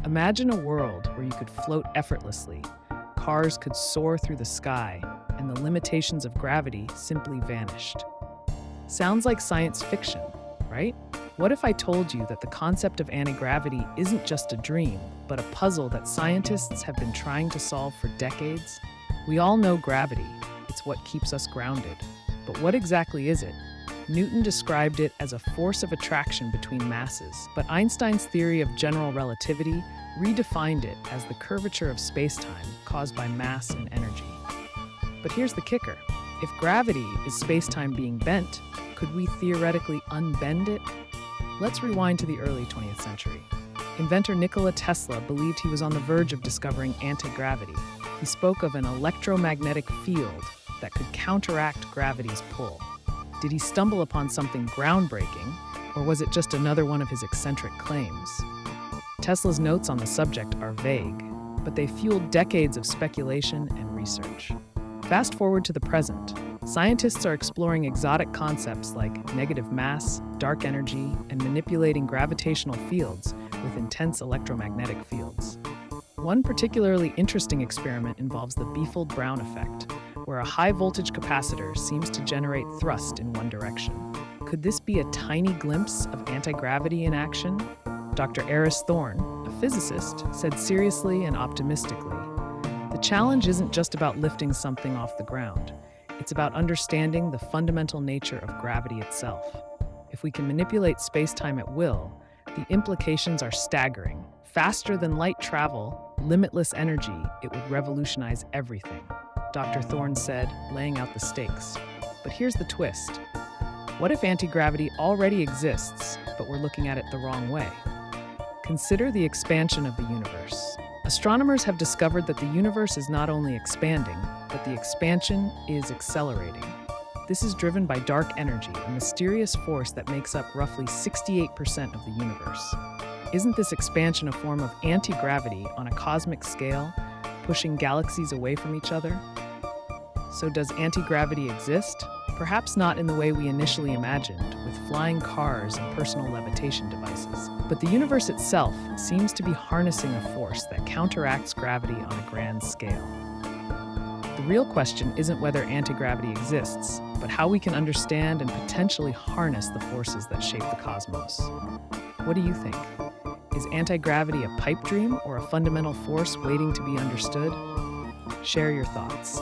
Imagine a world where you could float effortlessly, cars could soar through the sky, and the limitations of gravity simply vanished. Sounds like science fiction, right? What if I told you that the concept of anti-gravity isn't just a dream, but a puzzle that scientists have been trying to solve for decades? We all know gravity. It's what keeps us grounded. But what exactly is it? Newton described it as a force of attraction between masses, but Einstein's theory of general relativity redefined it as the curvature of spacetime caused by mass and energy. But here's the kicker. If gravity is spacetime being bent, could we theoretically unbend it? Let's rewind to the early 20th century. Inventor Nikola Tesla believed he was on the verge of discovering anti-gravity. He spoke of an electromagnetic field that could counteract gravity's pull. Did he stumble upon something groundbreaking, or was it just another one of his eccentric claims? Tesla's notes on the subject are vague, but they fueled decades of speculation and research. Fast forward to the present. Scientists are exploring exotic concepts like negative mass, dark energy, and manipulating gravitational fields with intense electromagnetic fields. One particularly interesting experiment involves the Biefeld-Brown effect, where a high-voltage capacitor seems to generate thrust in one direction. Could this be a tiny glimpse of anti-gravity in action? Dr. Eris Thorne, a physicist, said seriously and optimistically, "The challenge isn't just about lifting something off the ground. It's about understanding the fundamental nature of gravity itself. If we can manipulate space-time at will, the implications are staggering. Faster than light travel, limitless energy, it would revolutionize everything," Dr. Thorne said, laying out the stakes. But here's the twist. What if anti-gravity already exists, but we're looking at it the wrong way? Consider the expansion of the universe. Astronomers have discovered that the universe is not only expanding, but the expansion is accelerating. This is driven by dark energy, a mysterious force that makes up roughly 68% of the universe. Isn't this expansion a form of anti-gravity on a cosmic scale, pushing galaxies away from each other? So does anti-gravity exist? Perhaps not in the way we initially imagined, with flying cars and personal levitation devices. But the universe itself seems to be harnessing a force that counteracts gravity on a grand scale. The real question isn't whether anti-gravity exists, but how we can understand and potentially harness the forces that shape the cosmos. What do you think? Is anti-gravity a pipe dream or a fundamental force waiting to be understood? Share your thoughts.